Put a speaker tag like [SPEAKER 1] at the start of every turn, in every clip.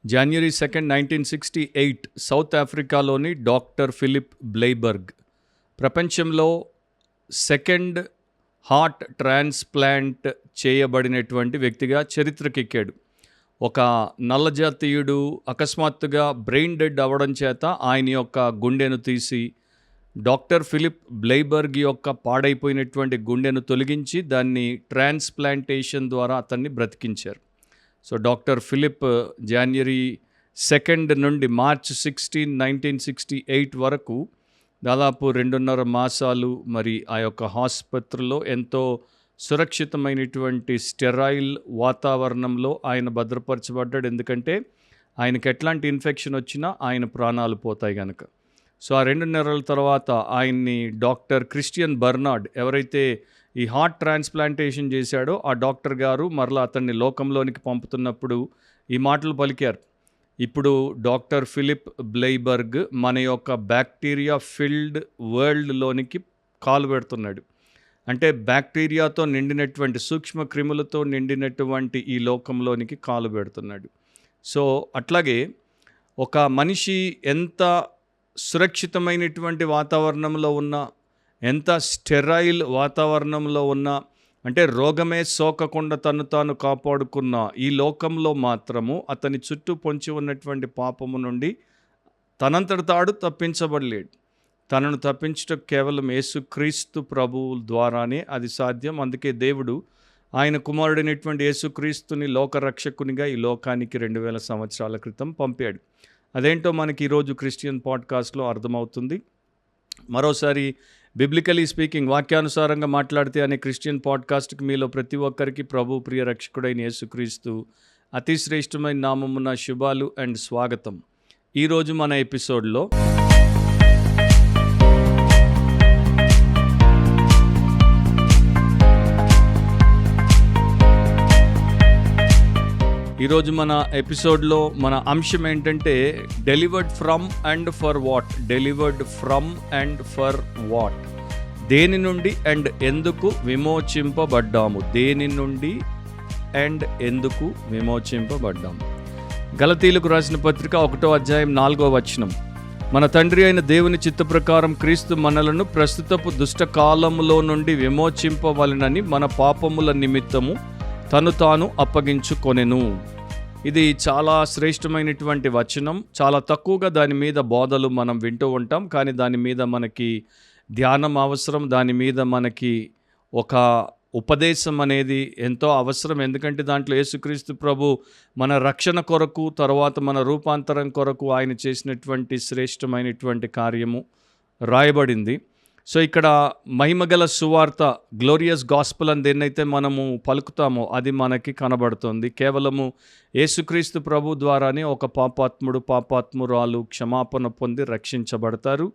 [SPEAKER 1] జనవరి 2, 1968 south ఆఫ్రికాలోని doctor Philip బ్లైబర్గ్ ప్రపంచంలో second heart transplant చేయబడినటువంటి వ్యక్తిగా చరిత్రకెక్కాడు. ఒక నల్లజాతీయుడు అకస్మాత్తుగా బ్రెయిన్ డెడ్ అవ్వడం చేత ఆయన యొక్క గుండెను తీసి డాక్టర్ ఫిలిప్ బ్లైబర్గ్ యొక్క పాడైపోయినటువంటి గుండెను తొలగించి దాన్ని ట్రాన్స్ప్లాంటేషన్ ద్వారా అతన్ని బ్రతికించారు. సో డాక్టర్ ఫిలిప్ జనవరి 2 నుండి మార్చ్ 16, 1968 వరకు దాదాపు 2.5 మాసాలు మరి ఆ యొక్క ఆసుపత్రిలో ఎంతో సురక్షితమైనటువంటి స్టెరైల్ వాతావరణంలో ఆయన భద్రపరచబడ్డాడు. ఎందుకంటే ఆయనకి ఎట్లాంటి ఇన్ఫెక్షన్ వచ్చినా ఆయన ప్రాణాలు పోతాయి కనుక. సో ఆ 2 నెలల తర్వాత ఆయన్ని డాక్టర్ క్రిస్టియన్ బర్నార్డ్ ఎవరైతే ఈ హార్ట్ ట్రాన్స్ప్లాంటేషన్ చేశాడో ఆ డాక్టర్ గారు మరలా అతన్ని లోకంలోనికి పంపుతున్నప్పుడు ఈ మాటలు పలికారు. ఇప్పుడు డాక్టర్ ఫిలిప్ బ్లైబర్గ్ మన యొక్క బ్యాక్టీరియా ఫిల్డ్ వరల్డ్లోనికి కాలు పెడుతున్నాడు. అంటే బ్యాక్టీరియాతో నిండినటువంటి సూక్ష్మ క్రిములతో నిండినటువంటి ఈ లోకంలోనికి కాలు పెడుతున్నాడు. సో అట్లాగే ఒక మనిషి ఎంత సురక్షితమైనటువంటి వాతావరణంలో ఉన్నా, ఎంత స్టెరైల్ వాతావరణంలో ఉన్నా, అంటే రోగమే సోకకుండా తను తాను కాపాడుకున్న ఈ లోకంలో మాత్రము అతని చుట్టూ పొంచి ఉన్నటువంటి పాపము నుండి తనంతట తాడు తప్పించబడలేడు. తనను తప్పించడం కేవలం యేసుక్రీస్తు ప్రభువు ద్వారానే అది సాధ్యం. అందుకే దేవుడు ఆయన కుమారుడైనటువంటి యేసుక్రీస్తుని లోకరక్షకునిగా ఈ లోకానికి 2000 సంవత్సరాల క్రితం పంపాడు. అదేంటో మనకి ఈరోజు క్రిస్టియన్ పాడ్కాస్ట్లో అర్థమవుతుంది. మరోసారి బిబ్లికలీ స్పీకింగ్, వాక్యానుసారంగా మాట్లాడితే అనే క్రిస్టియన్ పాడ్కాస్ట్కి మీలో ప్రతి ఒక్కరికి ప్రభు ప్రియ రక్షకుడైన యేసుక్రీస్తు అతి శ్రేష్టమైన నామమున శుభాలు అండ్ స్వాగతం. ఈరోజు మన ఎపిసోడ్లో మన అంశం ఏంటంటే delivered from and for what. Delivered from and for what. దేని నుండి అండ్ ఎందుకు విమోచింపబడ్డాము. దేని నుండి అండ్ ఎందుకు విమోచింపబడ్డాము. గలతీయులకు రాసిన పత్రిక 1వ అధ్యాయం 4వ వచనం. మన తండ్రి అయిన దేవుని చిత్త ప్రకారం క్రీస్తు మనలను ప్రస్తుతపు దుష్టకాలములో నుండి విమోచింపవలెనని మన పాపముల నిమిత్తము తను తాను అప్పగించుకొనెను. ఇది చాలా శ్రేష్టమైనటువంటి వచనం. చాలా తక్కువగా దాని మీద బోధలు మనం వింటూ ఉంటాం, కానీ దాని మీద మనకి ధ్యానం అవసరం. దాని మీద మనకి ఒక ఉపదేశం అనేది ఎంతో అవసరం. ఎందుకంటే దాంట్లో యేసుక్రీస్తు ప్రభు మన రక్షణ కొరకు, తర్వాత మన రూపాంతరం కొరకు ఆయన చేసినటువంటి శ్రేష్టమైనటువంటి కార్యము రాయబడింది. సో ఇక్కడ మహిమగల సువార్త, గ్లోరియస్ గాస్పెల్ అని దేన్నైతే మనము పలుకుతామో అది మనకి కనబడుతుంది. కేవలము యేసుక్రీస్తు ప్రభు ద్వారానే ఒక పాపాత్ముడు, పాపాత్మురాలు క్షమాపణ పొంది రక్షించబడతారు.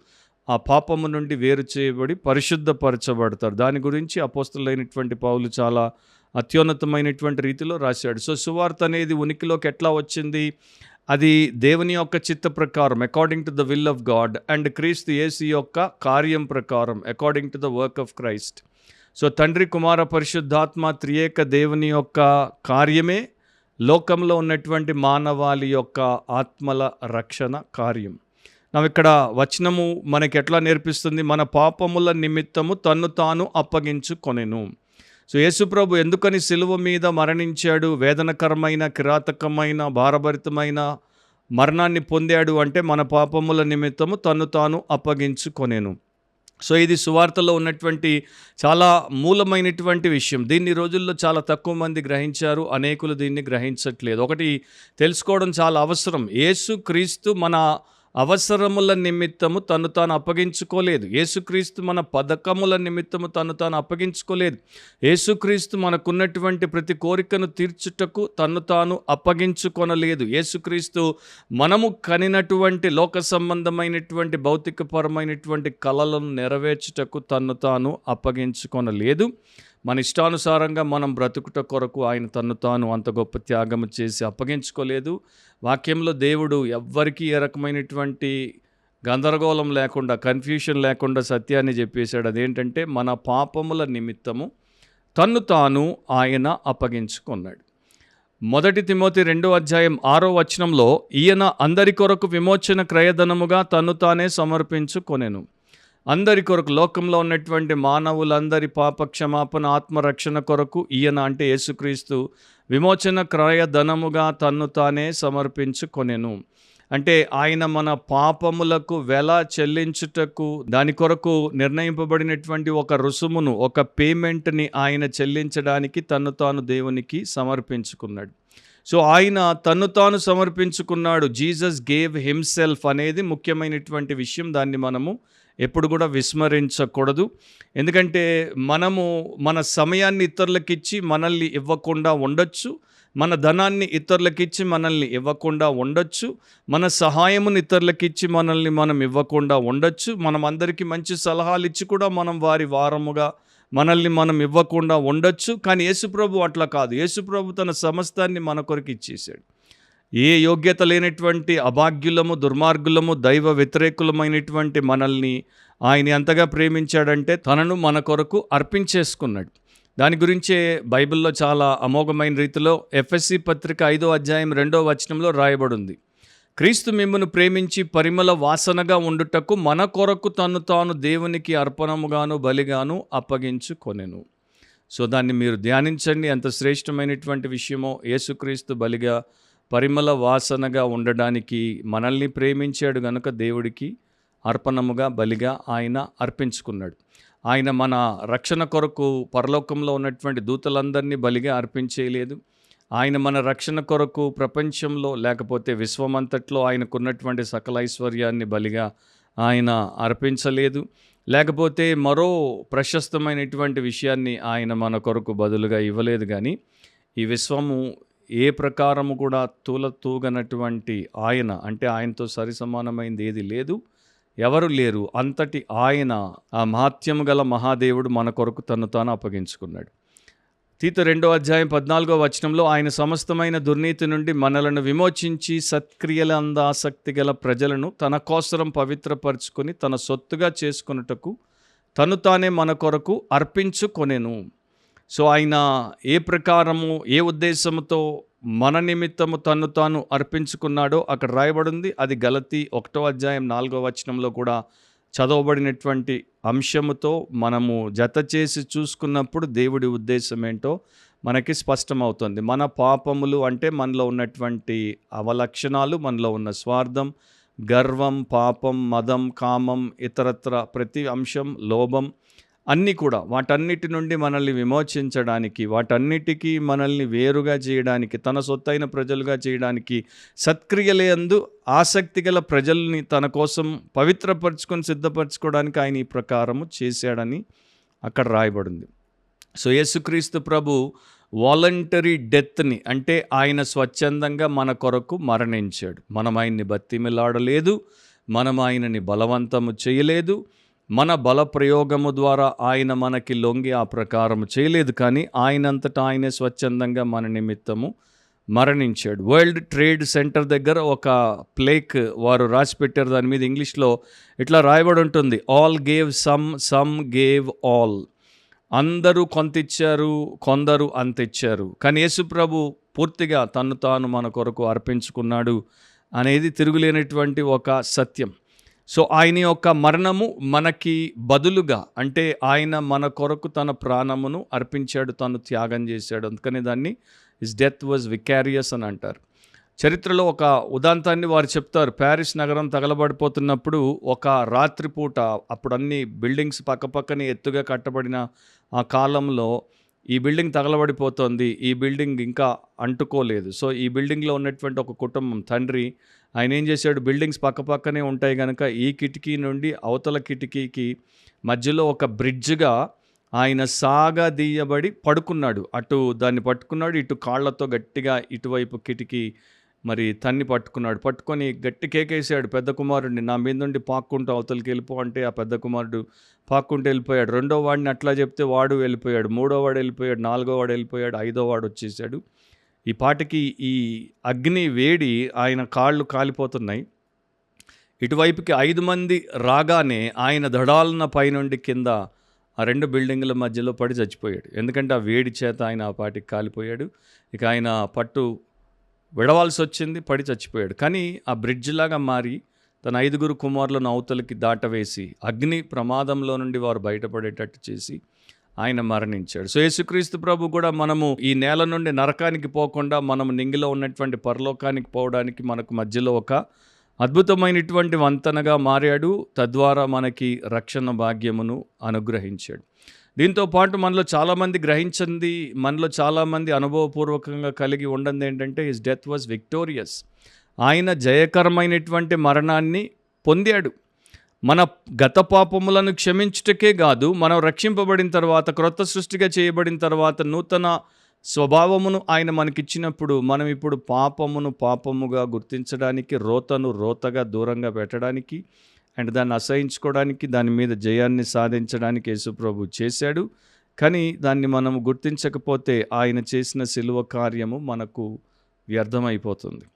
[SPEAKER 1] ఆ పాపము నుండి వేరు చేయబడి పరిశుద్ధపరచబడతారు. దాని గురించి అపోస్తలుడైనటువంటి పౌలు చాలా అత్యున్నతమైనటువంటి రీతిలో రాశాడు. సో సువార్త అనేది ఉనికిలోకి ఎట్లా వచ్చింది? అది దేవుని యొక్క చిత్త ప్రకారం, according to the will of God, and క్రీస్తు యేసు యొక్క కార్యం ప్రకారం, according to the work of Christ. So తండ్రి, కుమార, పరిశుద్ధాత్మ త్రియేక దేవుని యొక్క కార్యమే లోకంలో ఉన్నటువంటి మానవాళి యొక్క ఆత్మల రక్షణ కార్యం. ఇక్కడ వచనము మనకి ఎట్లా నేర్పిస్తుంది? మన పాపముల నిమిత్తము తన్ను తాను అప్పగించుకొనెను. సో యేసుప్రభు ఎందుకని సిలువ మీద మరణించాడు, వేదనకరమైన, కిరాతకమైన, భారభరితమైన మరణాన్ని పొందాడు అంటే మన పాపముల నిమిత్తము తన్ను తాను అప్పగించుకొనెను. సో ఇది సువార్తలో ఉన్నటువంటి చాలా మూలమైనటువంటి విషయం. దీన్ని రోజుల్లో చాలా తక్కువ మంది గ్రహించారు, అనేకులు దీన్ని గ్రహించట్లేదు. ఒకటి తెలుసుకోవడం చాలా అవసరం. యేసుక్రీస్తు మన అవసరముల నిమిత్తము తను తాను అప్పగించుకోలేదు. యేసుక్రీస్తు మన పథకముల నిమిత్తము తను తాను అప్పగించుకోలేదు. యేసుక్రీస్తు మనకున్నటువంటి ప్రతి కోరికను తీర్చుటకు తను తాను అప్పగించుకొనలేదు. యేసుక్రీస్తు మనము కనినటువంటి లోక సంబంధమైనటువంటి భౌతికపరమైనటువంటి కలలను నెరవేర్చుటకు తను తాను అప్పగించుకొనలేదు. మన ఇష్టానుసారంగా మనం బ్రతుకుట కొరకు ఆయన తన్ను తాను అంత గొప్ప త్యాగము చేసి అప్పగించుకోలేదు. వాక్యంలో దేవుడు ఎవ్వరికీ ఏ రకమైనటువంటి గందరగోళం లేకుండా, కన్ఫ్యూషన్ లేకుండా సత్యాన్ని చెప్పేశాడు. అదేంటంటే మన పాపముల నిమిత్తము తన్ను తాను ఆయన అప్పగించుకున్నాడు. మొదటి తిమోతి 2:6 ఈయన అందరి కొరకు విమోచన క్రయధనముగా తన్ను తానే సమర్పించుకొనెను. అందరి కొరకు, లోకంలో ఉన్నటువంటి మానవులందరి పాప క్షమాపణ, ఆత్మరక్షణ కొరకు ఈయన అంటే యేసుక్రీస్తు విమోచన క్రయధనముగా తన్ను తానే సమర్పించుకొనెను. అంటే ఆయన మన పాపములకు వెల చెల్లించుటకు, దాని కొరకు నిర్ణయింపబడినటువంటి ఒక రుసుమును, ఒక పేమెంట్ని ఆయన చెల్లించడానికి తన్ను తాను దేవునికి సమర్పించుకున్నాడు. సో ఆయన తన్ను తాను సమర్పించుకున్నాడు. జీసస్ గేవ్ హిమ్సెల్ఫ్ అనేది ముఖ్యమైనటువంటి విషయం. దాన్ని మనము ఎప్పుడు కూడా విస్మరించకూడదు. ఎందుకంటే మనము మన సమయాన్ని ఇతరులకిచ్చి మనల్ని ఇవ్వకుండా ఉండొచ్చు, మన ధనాన్ని ఇతరులకిచ్చి మనల్ని ఇవ్వకుండా ఉండొచ్చు, మన సహాయమును ఇతరులకిచ్చి మనల్ని మనం ఇవ్వకుండా ఉండొచ్చు, మనం అందరికీ మంచి సలహాలు ఇచ్చి కూడా మనం వారి వారముగా మనల్ని మనం ఇవ్వకుండా ఉండొచ్చు. కానీ యేసుప్రభు అట్లా కాదు. యేసుప్రభు తన సమస్తాన్ని మన కొరకు ఇచ్చేశాడు. ఏ యోగ్యత లేనటువంటి అభాగ్యులము, దుర్మార్గులము, దైవ వ్యతిరేకులమైనటువంటి మనల్ని ఆయన ఎంతగా ప్రేమించాడంటే తనను మన కొరకు అర్పించేసుకున్నాడు. దాని గురించే బైబిల్లో చాలా అమోఘమైన రీతిలో ఎఫెసీ పత్రిక 5:2 రాయబడింది. క్రీస్తు మిమ్మును ప్రేమించి పరిమళ వాసనగా ఉండుటకు మన కొరకు తను తాను దేవునికి అర్పణముగాను బలిగాను అప్పగించుకొనెను. సో దాన్ని మీరు ధ్యానించండి. ఎంత శ్రేష్టమైనటువంటి విషయమో. యేసుక్రీస్తు బలిగా, పరిమళ వాసనగా ఉండడానికి మనల్ని ప్రేమించాడు గనుక దేవుడికి అర్పణముగా, బలిగా ఆయన అర్పించుకున్నాడు. ఆయన మన రక్షణ కొరకు పరలోకంలో ఉన్నటువంటి దూతలందరినీ బలిగా అర్పించేయలేదు. ఆయన మన రక్షణ కొరకు ప్రపంచంలో లేకపోతే విశ్వమంతట్లో ఆయనకున్నటువంటి సకల ఐశ్వర్యాన్ని బలిగా ఆయన అర్పించలేదు. లేకపోతే మరో ప్రశస్తమైనటువంటి విషయాన్ని ఆయన మన కొరకు బదులుగా ఇవ్వలేదు. కానీ ఈ విశ్వము ఏ ప్రకారము కూడా తూగనటువంటి ఆయన, అంటే ఆయనతో సరిసమానమైంది ఏది లేదు, ఎవరు లేరు. అంతటి ఆయన, ఆ మహాత్యము గల మహాదేవుడు మన కొరకు తను తాను అప్పగించుకున్నాడు. తీతు 2:14 ఆయన సమస్తమైన దుర్నీతి నుండి మనలను విమోచించి సత్క్రియలంద ఆసక్తి గల ప్రజలను తన కోసరం పవిత్రపరుచుకొని తన సొత్తుగా చేసుకొనుటకు తను తానే మన కొరకు అర్పించుకొనెను. సో ఆయన ఏ ప్రకారము, ఏ ఉద్దేశముతో మన నిమిత్తము తన్ను తాను అర్పించుకున్నాడో అక్కడ రాయబడింది. అది గలతీ 1:4 కూడా చదవబడినటువంటి అంశముతో మనము జత చేసి చూసుకున్నప్పుడు దేవుడి ఉద్దేశం ఏంటో మనకి స్పష్టమవుతుంది. మన పాపములు అంటే మనలో ఉన్నటువంటి అవలక్షణాలు, మనలో ఉన్న స్వార్థం, గర్వం, పాపం, మదం, కామం, ఇతరత్ర ప్రతి అంశం, లోభం, అన్నీ కూడా వాటన్నిటి నుండి మనల్ని విమోచించడానికి, వాటన్నిటికీ మనల్ని వేరుగా చేయడానికి, తన సొత్తైన ప్రజలుగా చేయడానికి, సత్క్రియలందు ఆసక్తి గల ప్రజల్ని తన కోసం పవిత్రపరచుకొని సిద్ధపరచుకోవడానికి ఆయన ఈ ప్రకారము చేశాడని అక్కడ రాయబడింది. సో యేసుక్రీస్తు ప్రభు వాలంటరీ డెత్ని, అంటే ఆయన స్వచ్ఛందంగా మన కొరకు మరణించాడు. మనం ఆయన్ని బతిమిలాడలేదు, మనం ఆయనని బలవంతము చేయలేదు, మన బల ప్రయోగము ద్వారా ఆయన మనకి లొంగి ఆ ప్రకారము చేయలేదు. కానీ ఆయనంతటా ఆయనే స్వచ్ఛందంగా మన నిమిత్తము మరణించాడు. వరల్డ్ ట్రేడ్ సెంటర్ దగ్గర ఒక ప్లేక్ వారు రాసి పెట్టారు. దాని మీద ఇంగ్లీష్లో ఇట్లా రాయబడి ఉంటుంది, all gave some, some gave all. అందరూ కొంత ఇచ్చారు, కొందరు అంత ఇచ్చారు. కానీ యేసుప్రభు పూర్తిగా తన్ను తాను మన కొరకు అర్పించుకున్నాడు అనేది తిరుగులేనటువంటి ఒక సత్యం. సో ఆయన యొక్క మరణము మనకి బదులుగా, అంటే ఆయన మన కొరకు తన ప్రాణమును అర్పించాడు, తను త్యాగం చేశాడు. అందుకని దాన్ని హిస్ డెత్ వాజ్ వికారియస్ అని అంటారు. చరిత్రలో ఒక ఉదాంతాన్ని వారు చెప్తారు. ప్యారిస్ నగరం తగలబడిపోతున్నప్పుడు ఒక రాత్రిపూట, అప్పుడు అన్ని బిల్డింగ్స్ పక్కపక్కనే ఎత్తుగా కట్టబడిన ఆ కాలంలో ఈ బిల్డింగ్ తగలబడిపోతుంది, ఈ బిల్డింగ్ ఇంకా అంటుకోలేదు. సో ఈ బిల్డింగ్లో ఉన్నటువంటి ఒక కుటుంబం, తండ్రి, ఆయన ఏం చేశాడు, బిల్డింగ్స్ పక్కపక్కనే ఉంటాయి కనుక ఈ కిటికీ నుండి అవతల కిటికీకి మధ్యలో ఒక బ్రిడ్జ్గా ఆయన సాగదీయబడి పడుకున్నాడు. అటు దాన్ని పట్టుకున్నాడు, ఇటు కాళ్లతో గట్టిగా ఇటువైపు కిటికీ మరి తన్ని పట్టుకున్నాడు. పట్టుకొని గట్టి కేకేశాడు పెద్ద కుమారుడిని, నా మీద నుండి పాక్కుంటూ అవతలకి వెళ్ళిపో అంటే ఆ పెద్ద కుమారుడు పాక్కుంటూ వెళ్ళిపోయాడు. రెండో వాడిని అట్లా చెప్తే వాడు వెళ్ళిపోయాడు, మూడో వాడు వెళ్ళిపోయాడు, నాలుగో వాడు వెళ్ళిపోయాడు, ఐదో వాడు వచ్చేసాడు. ఈ పాటికి ఈ అగ్ని వేడి ఆయన కాళ్ళు కాలిపోతున్నాయి. ఇటువైపుకి 5 మంది రాగానే ఆయన దడాలన పైనుండి కింద ఆ 2 బిల్డింగుల మధ్యలో పడి చచ్చిపోయాడు. ఎందుకంటే ఆ వేడి చేత ఆయన ఆ పాటికి కాలిపోయాడు. ఇక ఆయన పట్టు విడవాల్సొచ్చింది, పడి చచ్చిపోయాడు. కానీ ఆ బ్రిడ్జ్ లాగా మారి తన 5 కుమారులను అవతలికి దాటవేసి అగ్ని ప్రమాదంలో నుండి వారు బయటపడేటట్టు చేసి ఆయన మరణించాడు. సో యేసుక్రీస్తు ప్రభు కూడా మనము ఈ నేల నుండి నరకానికి పోకుండా మనము నింగిలో ఉన్నటువంటి పరలోకానికి పోవడానికి మనకు మధ్యలో ఒక అద్భుతమైనటువంటి వంతెనగా మారాడు. తద్వారా మనకి రక్షణ భాగ్యమును అనుగ్రహించాడు. దీంతో పాటు మనలో చాలామంది గ్రహించింది, మనలో చాలామంది అనుభవపూర్వకంగా కలిగి ఉండదు ఏంటంటే హిస్ డెత్ వాజ్ విక్టోరియస్. ఆయన జయకరమైనటువంటి మరణాన్ని పొందాడు. మన గత పాపములను క్షమించుటకే కాదు, మనం రక్షింపబడిన తర్వాత, క్రొత్త సృష్టిగా చేయబడిన తర్వాత, నూతన స్వభావమును ఆయన మనకిచ్చినప్పుడు మనం ఇప్పుడు పాపమును పాపముగా గుర్తించడానికి, రోతను రోతగా దూరంగా పెట్టడానికి అండ్ దాన్ని అసహించుకోవడానికి, దాని మీద జయాన్ని సాధించడానికి యేసుప్రభు చేశాడు. కానీ దాన్ని మనం గుర్తించకపోతే ఆయన చేసిన సిలువ కార్యము మనకు వ్యర్థమైపోతుంది.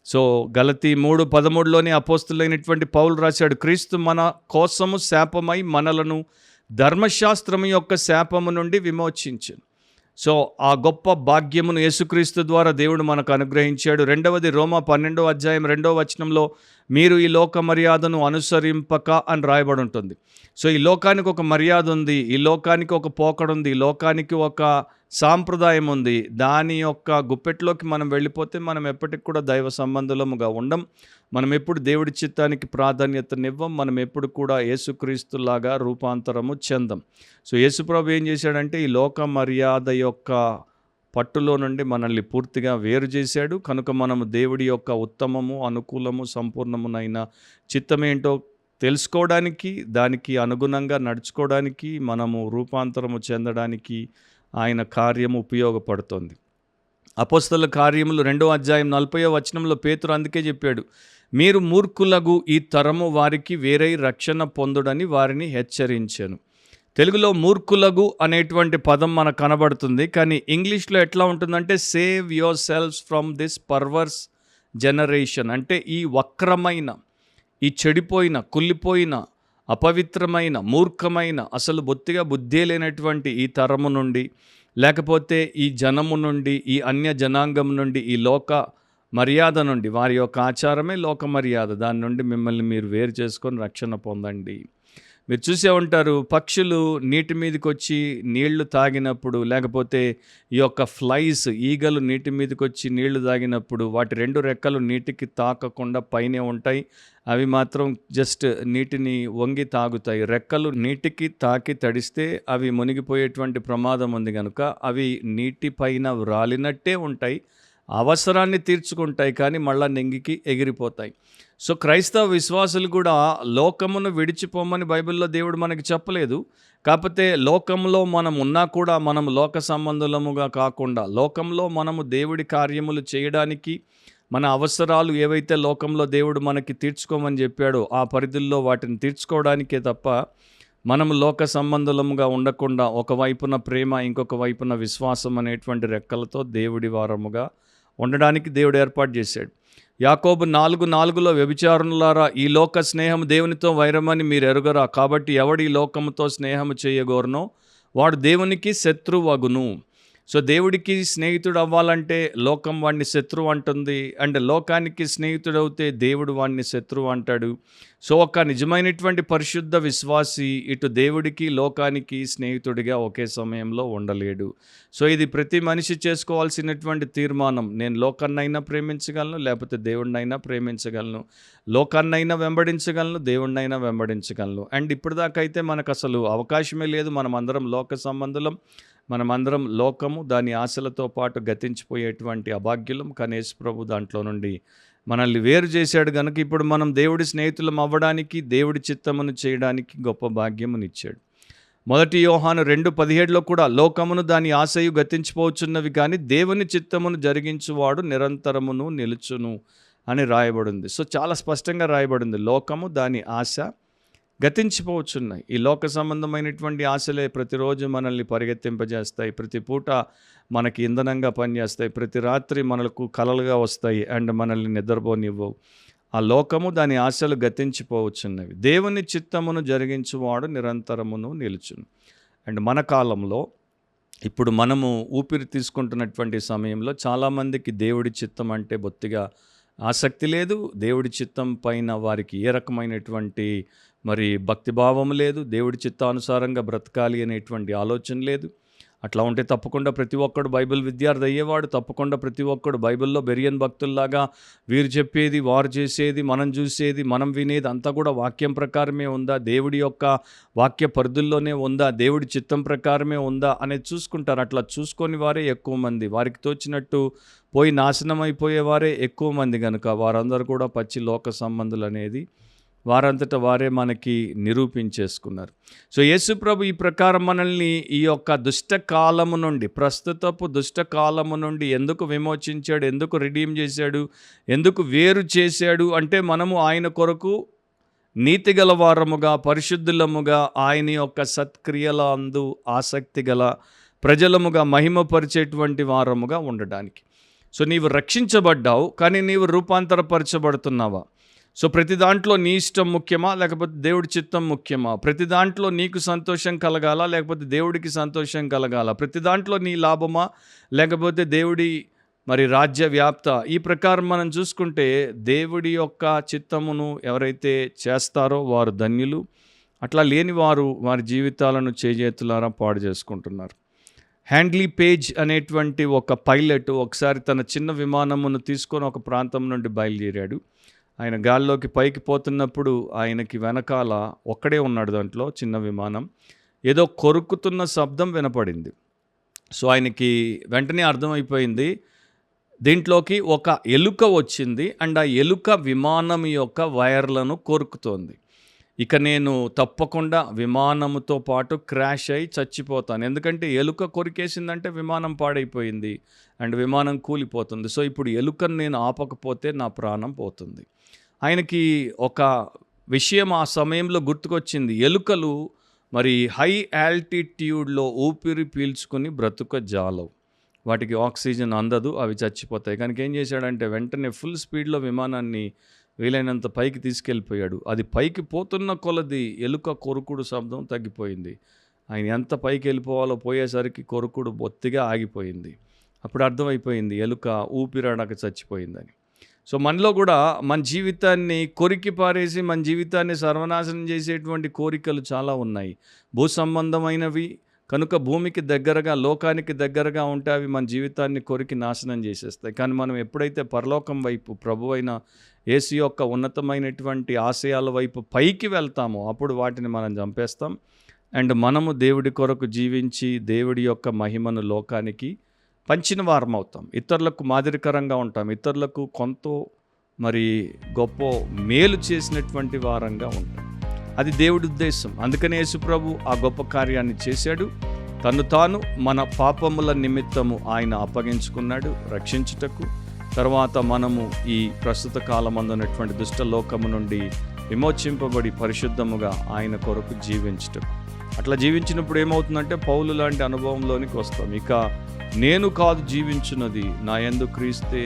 [SPEAKER 1] సో గలతీ 3:13లోని అపోస్తులైనటువంటి పౌలు రాశాడు, క్రీస్తు మన కోసము శాపమై మనలను ధర్మశాస్త్రము యొక్క శాపము నుండి విమోచించెను. సో ఆ గొప్ప భాగ్యమును యేసుక్రీస్తు ద్వారా దేవుడు మనకు అనుగ్రహించాడు. రెండవది రోమా 12:2 మీరు ఈ లోక మర్యాదను అనుసరింపక అని రాయబడి ఉంటుంది. సో ఈ లోకానికి ఒక మర్యాద ఉంది, ఈ లోకానికి ఒక పోకడు ఉంది, ఈ లోకానికి ఒక సాంప్రదాయం ఉంది. దాని యొక్క గుప్పెట్లోకి మనం వెళ్ళిపోతే మనం ఎప్పటికి కూడా దైవ సంబంధులముగా ఉండం. మనం ఎప్పుడు దేవుడి చిత్తానికి ప్రాధాన్యతనివ్వం. మనం ఎప్పుడు కూడా యేసుక్రీస్తులాగా రూపాంతరము చెందం. సో యేసుప్రభు ఏం చేశాడంటే ఈ లోక మర్యాద యొక్క పట్టులో నుండి మనల్ని పూర్తిగా వేరు చేశాడు. కనుక మనము దేవుడి యొక్క ఉత్తమము, అనుకూలము, సంపూర్ణమునైన చిత్తమేంటో తెలుసుకోవడానికి, దానికి అనుగుణంగా నడుచుకోవడానికి, మనము రూపాంతరము చెందడానికి ఆయన కార్యము ఉపయోగపడుతుంది. అపోస్తలుల కార్యములు 2:40 పేతురు అందుకే చెప్పాడు, మీరు మూర్ఖులగు ఈ తరము వారికి వేరై రక్షణ పొందుడని వారిని హెచ్చరించెను. తెలుగులో మూర్ఖులగు అనేటువంటి పదం మనకు కనబడుతుంది, కానీ ఇంగ్లీష్లో ఎట్లా ఉంటుందంటే save your selves from this perverse generation. అంటే ఈ వక్రమైన, ఈ చెడిపోయిన, కుళ్ళిపోయిన, అపవిత్రమైన, మూర్ఖమైన, అసలు బొత్తిగా బుద్ధి లేనటువంటి ఈ తరము నుండి, లేకపోతే ఈ జనము నుండి, ఈ అన్య జనాంగం నుండి, ఈ లోక మర్యాద నుండి, వారి యొక్క ఆచారమే లోక మర్యాద, దాని నుండి మిమ్మల్ని మీరు వేరు చేసుకొని రక్షణ పొందండి. మీరు చూసే ఉంటారు, పక్షులు నీటి మీదకి వచ్చి నీళ్లు తాగినప్పుడు, లేకపోతే ఈ యొక్క ఫ్లైస్, ఈగలు నీటి మీదకి వచ్చి నీళ్లు తాగినప్పుడు వాటి 2 రెక్కలు నీటికి తాకకుండా పైనే ఉంటాయి. అవి మాత్రం జస్ట్ నీటిని వంగి తాగుతాయి. రెక్కలు నీటికి తాకి తడిస్తే అవి మునిగిపోయేటువంటి ప్రమాదం ఉంది కనుక అవి నీటి పైన వ్రాలినట్టే ఉంటాయి. అవసరాన్ని తీర్చుకుంటాయి, కానీ మళ్ళా నెంగికి ఎగిరిపోతాయి. సో క్రైస్తవ విశ్వాసులు కూడా లోకమును విడిచిపోమని బైబిల్లో దేవుడు మనకి చెప్పలేదు. కాకపోతే లోకంలో మనం ఉన్నా కూడా మనం లోక సంబంధులముగా కాకుండా, లోకంలో మనము దేవుడి కార్యములు చేయడానికి, మన అవసరాలు ఏవైతే లోకంలో దేవుడు మనకి తీర్చుకోమని చెప్పాడో ఆ పరిధుల్లో వాటిని తీర్చుకోవడానికే తప్ప మనం లోక సంబంధులముగా ఉండకుండా ఒకవైపున ప్రేమ, ఇంకొక వైపున విశ్వాసం అనేటువంటి రెక్కలతో దేవుడి వారముగా ఉండడానికి దేవుడు ఏర్పాటు చేశాడు. యాకోబు 4:4 వ్యభిచారులారా, ఈ లోక స్నేహం దేవునితో వైరమని మీరు ఎరుగరా, కాబట్టి ఎవడు ఈ లోకముతో స్నేహము చేయగోరునో వాడు దేవునికి శత్రువగును. సో దేవుడికి స్నేహితుడు అవ్వాలంటే లోకం వాడిని శత్రువు అంటుంది, అండ్ లోకానికి స్నేహితుడవుతే దేవుడు వాడిని శత్రువు అంటాడు. సో ఒక నిజమైనటువంటి పరిశుద్ధ విశ్వాసి ఇటు దేవుడికి లోకానికి స్నేహితుడిగా ఒకే సమయంలో ఉండలేడు. సో ఇది ప్రతి మనిషి చేసుకోవాల్సినటువంటి తీర్మానం. నేను లోకాన్నైనా ప్రేమించగలను, లేకపోతే దేవుడినైనా ప్రేమించగలను, లోకాన్నైనా వెంబడించగలను, దేవుడినైనా వెంబడించగలను. అండ్ ఇప్పటిదాకా అయితే మనకు అసలు అవకాశమే లేదు. మనమందరం లోక సంబంధులం, మనమందరం లోకము దాని ఆశలతో పాటు గతించిపోయేటువంటి అభాగ్యులం. కానీ యేసు ప్రభు దాంట్లో నుండి మనల్ని వేరు చేశాడు కనుక ఇప్పుడు మనం దేవుడి స్నేహితులం అవ్వడానికి, దేవుడి చిత్తమును చేయడానికి గొప్ప భాగ్యమునిచ్చాడు. 1 యోహాను 2:17 కూడా లోకమును దాని ఆశయు గతించిపోవచ్చున్నవి, కానీ దేవుని చిత్తమును జరిగించువాడు నిరంతరమును నిలుచును అని రాయబడింది. సో చాలా స్పష్టంగా రాయబడింది, లోకము దాని ఆశ గతించిపోవచ్చున్నాయి. ఈ లోక సంబంధమైనటువంటి ఆశలే ప్రతిరోజు మనల్ని పరిగెత్తింపజేస్తాయి, ప్రతి పూట మనకి ఇంధనంగా పనిచేస్తాయి, ప్రతి రాత్రి మనకు కలలుగా వస్తాయి అండ్ మనల్ని నిద్రపోనివ్వవు. ఆ లోకము దాని ఆశలు గతించిపోవచ్చున్నవి, దేవుని చిత్తమును జరిగించువాడు నిరంతరమును నిలుచును. అండ్ మన కాలంలో ఇప్పుడు మనము ఊపిరి తీసుకుంటున్నటువంటి సమయంలో చాలామందికి దేవుడి చిత్తం అంటే బొత్తిగా ఆసక్తి లేదు. దేవుడి చిత్తం పైన వారికి ఏ రకమైనటువంటి భక్తిభావం లేదు. దేవుడి చిత్తానుసారంగా బ్రతకాలి అనేటువంటి ఆలోచన లేదు. అట్లా ఉంటే తప్పకుండా ప్రతి ఒక్కడు బైబిల్ విద్యార్థి అయ్యేవాడు. తప్పకుండా ప్రతి ఒక్కడు బైబిల్లో బెరియన్ భక్తుల్లాగా వీరు చెప్పేది, వారు చేసేది, మనం చూసేది, మనం వినేది అంతా కూడా వాక్యం ప్రకారమే ఉందా, దేవుడి యొక్క వాక్య పరిధుల్లోనే ఉందా, దేవుడి చిత్తం ప్రకారమే ఉందా అనేది చూసుకుంటారు. అట్లా చూసుకొని వారే ఎక్కువ మంది. వారికి తోచినట్టు పోయి నాశనం అయిపోయేవారే ఎక్కువ మంది కనుక వారందరూ కూడా పచ్చి లోక సంబంధులు అనేది వారంతటా వారే మనకి నిరూపించేసుకున్నారు. సో యేసుప్రభు ఈ ప్రకారం మనల్ని ఈ యొక్క దుష్టకాలము నుండి, ప్రస్తుతపు దుష్టకాలము నుండి ఎందుకు విమోచించాడు, ఎందుకు రిడీమ్ చేశాడు, ఎందుకు వేరు చేశాడు అంటే మనము ఆయన కొరకు నీతిగల వారముగా, పరిశుద్ధులముగా, ఆయన యొక్క సత్క్రియల అందు ఆసక్తి గల ప్రజలముగా, మహిమపరిచేటువంటి వారముగా ఉండడానికి. సో నీవు రక్షించబడ్డావు, కానీ నీవు రూపాంతరపరచబడుతున్నావా? సో ప్రతి దాంట్లో నీ ఇష్టం ముఖ్యమా, లేకపోతే దేవుడి చిత్తం ముఖ్యమా? ప్రతి దాంట్లో నీకు సంతోషం కలగాల, లేకపోతే దేవుడికి సంతోషం కలగాల? ప్రతి దాంట్లో నీ లాభమా, లేకపోతే దేవుడి రాజ్య వ్యాప్త? ఈ ప్రకారం మనం చూసుకుంటే దేవుడి యొక్క చిత్తమును ఎవరైతే చేస్తారో వారు ధన్యులు. అట్లా లేని వారు వారి జీవితాలను చేజేతులారా పాడు చేసుకుంటున్నారు. హ్యాండ్లీ పేజ్ అనేటువంటి ఒక పైలట్ ఒకసారి తన చిన్న విమానమును తీసుకొని ఒక ప్రాంతం నుండి బయలుదేరాడు. ఆయన గాల్లోకి పైకి పోతున్నప్పుడు ఆయనకి వెనకాల ఒక్కడే ఉన్నాడు, దాంట్లో చిన్న విమానం. ఏదో కొరుకుతున్న శబ్దం వినపడింది. సో ఆయనకి వెంటనే అర్థమైపోయింది, దీంట్లోకి ఒక ఎలుక వచ్చింది అండ్ ఆ ఎలుక విమానం యొక్క వైర్లను కొరుకుతోంది. ఇక నేను తప్పకుండా విమానముతో పాటు క్రాష్ అయి చచ్చిపోతాను, ఎందుకంటే ఎలుక కొరికేసిందంటే విమానం పాడైపోయింది అండ్ విమానం కూలిపోతుంది. సో ఇప్పుడు ఎలుకను నేను ఆపకపోతే నా ప్రాణం పోతుంది. ఆయనకి ఒక విషయం ఆ సమయంలో గుర్తుకొచ్చింది. ఎలుకలు హై ఆల్టిట్యూడ్లో ఊపిరి పీల్చుకుని జాలవు, వాటికి ఆక్సిజన్ అందదు, అవి చచ్చిపోతాయి. కనుక ఏం చేశాడంటే వెంటనే ఫుల్ స్పీడ్లో విమానాన్ని వీలైనంత పైకి తీసుకెళ్ళిపోయాడు. అది పైకి పోతున్న కొలది ఎలుక కొరుకుడు శబ్దం తగ్గిపోయింది. ఆయన ఎంత పైకి వెళ్ళిపోవాలో పోయేసరికి కొరుకుడు బొత్తిగా ఆగిపోయింది. అప్పుడు అర్థమైపోయింది ఎలుక ఊపిరాడక చచ్చిపోయిందని. సో మనలో కూడా మన జీవితాన్ని కొరికి పారేసి మన జీవితాన్ని సర్వనాశనం చేసేటువంటి కోరికలు చాలా ఉన్నాయి. భూ సంబంధమైనవి కనుక భూమికి దగ్గరగా, లోకానికి దగ్గరగా ఉంటే అవి మన జీవితాన్ని కొరికి నాశనం చేసేస్తాయి. కానీ మనం ఎప్పుడైతే పరలోకం వైపు, ప్రభువైన యేసు యొక్క ఉన్నతమైనటువంటి ఆశయాల వైపు పైకి వెళ్తామో అప్పుడు వాటిని మనం చంపేస్తాం. అండ్ మనము దేవుడి కొరకు జీవించి దేవుడి యొక్క మహిమను లోకానికి పంచిన వారం అవుతాం. ఇతరులకు మాదిరికరంగా ఉంటాం. ఇతరులకు కొంత గొప్ప మేలు చేసినటువంటి వారంగా ఉంటాం. అది దేవుడి ఉద్దేశం. అందుకనే యేసుప్రభు ఆ గొప్ప కార్యాన్ని చేశాడు. తను తాను మన పాపముల నిమిత్తము ఆయన అప్పగించుకున్నాడు రక్షించుటకు. తర్వాత మనము ఈ ప్రస్తుత కాలమందున్నటువంటి దుష్ట లోకము నుండి విమోచింపబడి పరిశుద్ధముగా ఆయన కొరకు జీవించుటకు. అట్లా జీవించినప్పుడు ఏమవుతుందంటే పౌలు లాంటి అనుభవంలోనికి వస్తాం. ఇక నేను కాదు జీవించున్నది, నా యందు క్రీస్తే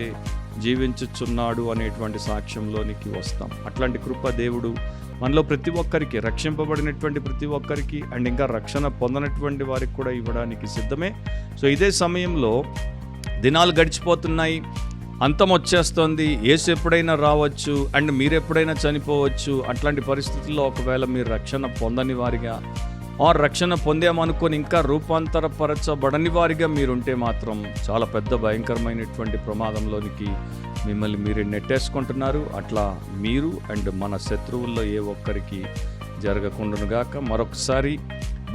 [SPEAKER 1] జీవించుచున్నాడు అనేటువంటి సాక్ష్యంలోనికి వస్తాం. అట్లాంటి కృప దేవుడు మనలో ప్రతి ఒక్కరికి, రక్షింపబడినటువంటి ప్రతి ఒక్కరికి అండ్ ఇంకా రక్షణ పొందనటువంటి వారికి కూడా ఇవ్వడానికి సిద్ధమే. సో ఇదే సమయంలో దినాలు గడిచిపోతున్నాయి, అంతం వచ్చేస్తుంది, యేసు ఎప్పుడైనా రావచ్చు అండ్ మీరు ఎప్పుడైనా చనిపోవచ్చు. అట్లాంటి పరిస్థితుల్లో ఒకవేళ మీరు రక్షణ పొందని వారిగా రక్షణ పొందామనుకొని ఇంకా రూపాంతరపరచబడని వారిగా మీరుంటే మాత్రం చాలా పెద్ద భయంకరమైనటువంటి ప్రమాదంలోనికి మిమ్మల్ని మీరు నెట్టేసుకుంటున్నారు. అట్లా మీరు అండ్ మన శత్రువుల్లో ఏ ఒక్కరికి జరగకుండానుగాక. మరొకసారి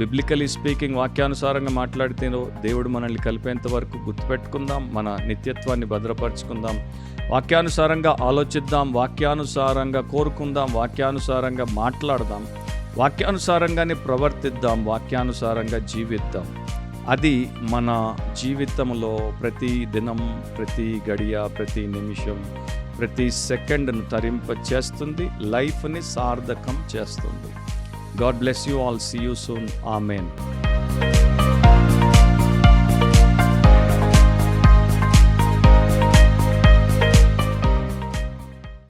[SPEAKER 1] బిబ్లికలీ స్పీకింగ్, వాక్యానుసారంగా మాట్లాడితేనో దేవుడు మనల్ని కలిపేంత వరకు గుర్తుపెట్టుకుందాం, మన నిత్యత్వాన్ని భద్రపరుచుకుందాం, వాక్యానుసారంగా ఆలోచిద్దాం, వాక్యానుసారంగా కోరుకుందాం, వాక్యానుసారంగా మాట్లాడదాం, వాక్యానుసారంగానే ప్రవర్తిద్దాం, వాక్యానుసారంగా జీవిద్దాం. అది మన జీవితంలో ప్రతి దినం, ప్రతి గడియ, ప్రతి నిమిషం, ప్రతి సెకండ్ను తరింప చేస్తుంది, లైఫ్ని సార్థకం చేస్తుంది. God bless you all. See you soon. Amen.